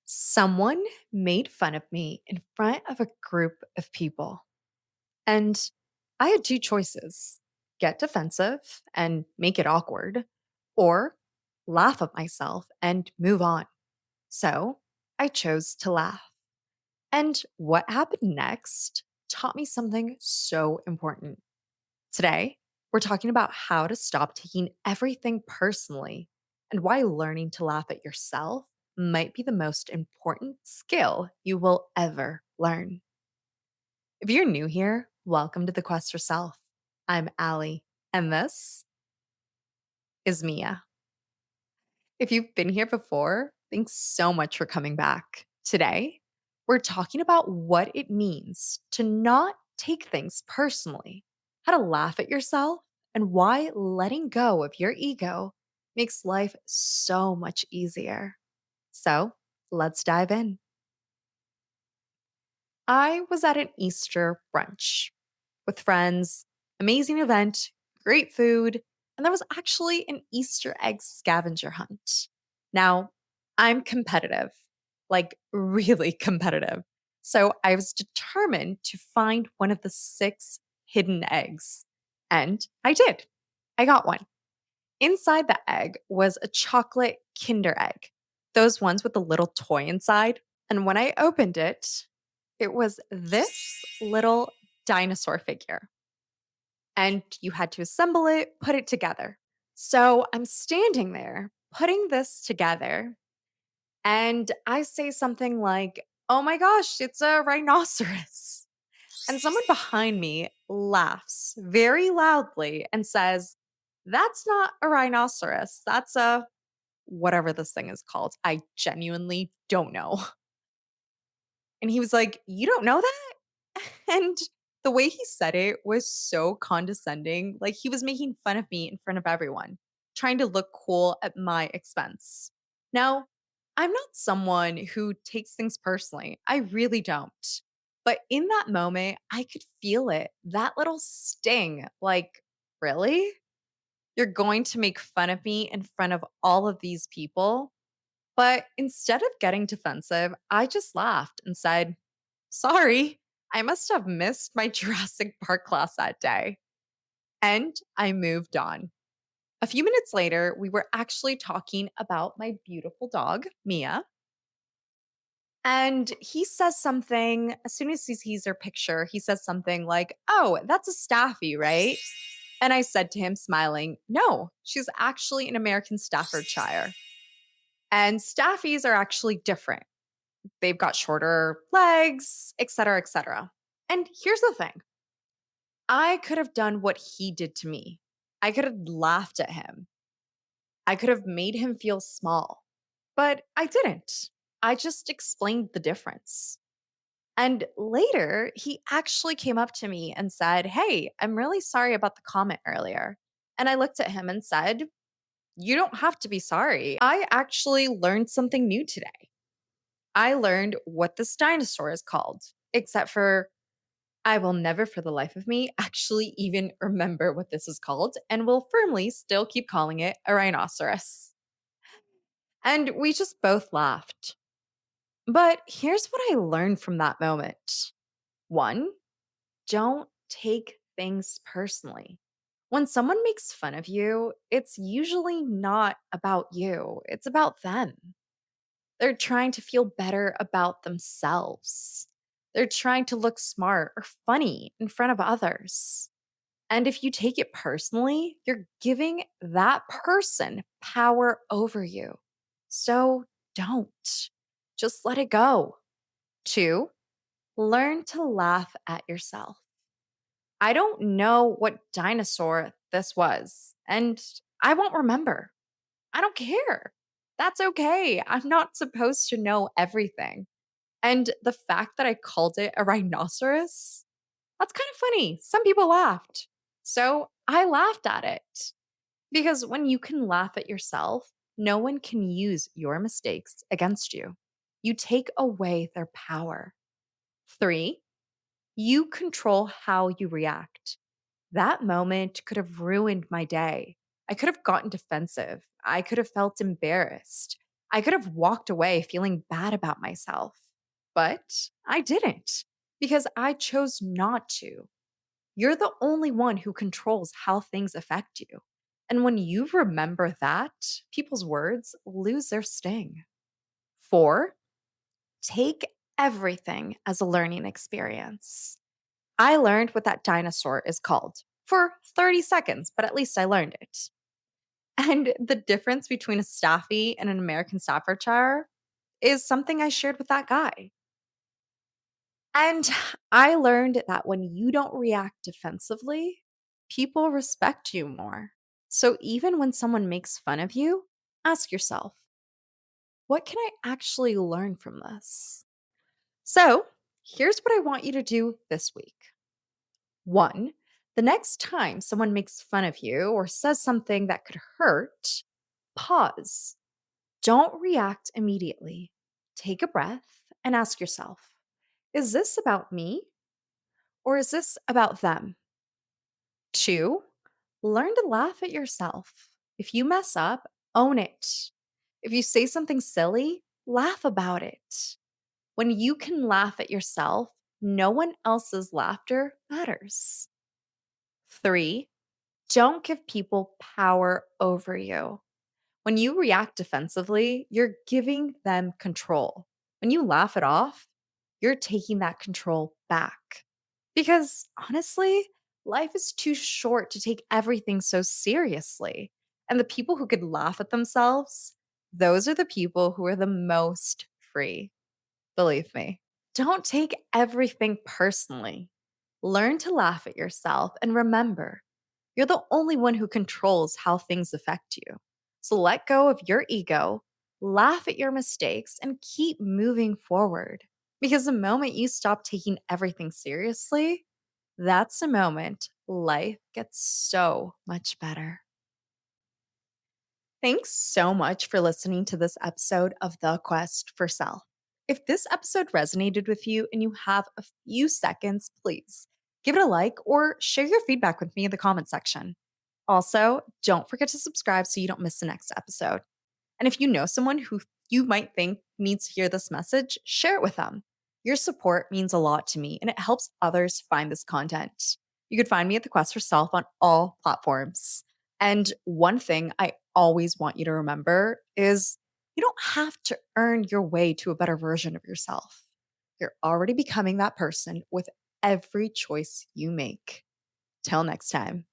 Someone made fun of me in front of a group of people. And I had two choices: get defensive and make it awkward, or laugh at myself and move on. So I chose to laugh. And what happened next taught me something so important. Today, we're talking about how to stop taking everything personally and why learning to laugh at yourself might be the most important skill you will ever learn. If you're new here, welcome to the Quest for Self. I'm Allie, and this is Mia. If you've been here before, thanks so much for coming back. Today, we're talking about what it means to not take things personally, how to laugh at yourself, and why letting go of your ego makes life so much easier. So, let's dive in. I was at an Easter brunch with friends, amazing event, great food, and there was actually an Easter egg scavenger hunt. Now, I'm competitive, like really competitive. So I was determined to find one of the six hidden eggs. And I did. I got one. Inside the egg was a chocolate Kinder egg, those ones with the little toy inside. And when I opened it, it was this little dinosaur figure. And you had to assemble it, put it together. So I'm standing there putting this together, and I say something like, "Oh my gosh, it's a rhinoceros." And someone behind me laughs very loudly and says, "That's not a rhinoceros. That's a whatever this thing is called. I genuinely don't know." And he was like, "You don't know that?" And the way he said it was so condescending. Like he was making fun of me in front of everyone, trying to look cool at my expense. Now, I'm not someone who takes things personally. I really don't. But in that moment, I could feel it, that little sting. Like, really? You're going to make fun of me in front of all of these people? But instead of getting defensive, I just laughed and said, "Sorry, I must have missed my Jurassic Park class that day." And I moved on. A few minutes later, we were actually talking about my beautiful dog, Mia. And he says something, as soon as he sees her picture, he says something like, "Oh, that's a Staffy, right?" And I said to him, smiling, "No, she's actually an American Staffordshire. And Staffies are actually different. They've got shorter legs, etc., etc." And here's the thing: I could have done what he did to me. I could have laughed at him. I could have made him feel small, but I didn't. I just explained the difference. And later, he actually came up to me and said, "Hey, I'm really sorry about the comment earlier." And I looked at him and said, "You don't have to be sorry. I actually learned something new today. I learned what this dinosaur is called, except for I will never for the life of me actually even remember what this is called and will firmly still keep calling it a rhinoceros." And we just both laughed. But here's what I learned from that moment. One, don't take things personally. When someone makes fun of you, it's usually not about you, it's about them. They're trying to feel better about themselves. They're trying to look smart or funny in front of others. And if you take it personally, you're giving that person power over you. So don't. Just let it go. Two, learn to laugh at yourself. I don't know what dinosaur this was, and I won't remember. I don't care. That's okay. I'm not supposed to know everything. And the fact that I called it a rhinoceros, that's kind of funny. Some people laughed. So I laughed at it because when you can laugh at yourself, no one can use your mistakes against you. You take away their power. Three, you control how you react. That moment could have ruined my day. I could have gotten defensive. I could have felt embarrassed. I could have walked away feeling bad about myself, but I didn't because I chose not to. You're the only one who controls how things affect you. And when you remember that, people's words lose their sting. Four, take everything as a learning experience. I learned what that dinosaur is called for 30 seconds, but at least I learned it. And the difference between a Staffy and an American Staffordshire is something I shared with that guy. And I learned that when you don't react defensively, people respect you more. So even when someone makes fun of you, ask yourself, what can I actually learn from this? So here's what I want you to do this week. One, the next time someone makes fun of you or says something that could hurt, pause. Don't react immediately. Take a breath and ask yourself, is this about me or is this about them? Two, learn to laugh at yourself. If you mess up, own it. If you say something silly, laugh about it. When you can laugh at yourself, no one else's laughter matters. Three, don't give people power over you. When you react defensively, you're giving them control. When you laugh it off, you're taking that control back. Because honestly, life is too short to take everything so seriously. And the people who could laugh at themselves, those are the people who are the most free. Believe me. Don't take everything personally. Learn to laugh at yourself and remember, you're the only one who controls how things affect you. So let go of your ego, laugh at your mistakes, and keep moving forward. Because the moment you stop taking everything seriously, that's the moment life gets so much better. Thanks so much for listening to this episode of The Quest for Self. If this episode resonated with you and you have a few seconds, please give it a like or share your feedback with me in the comment section. Also, don't forget to subscribe so you don't miss the next episode. And if you know someone who you might think needs to hear this message, share it with them. Your support means a lot to me and it helps others find this content. You can find me at The Quest for Self on all platforms. And one thing I always want you to remember is you don't have to earn your way to a better version of yourself. You're already becoming that person with every choice you make. Till next time.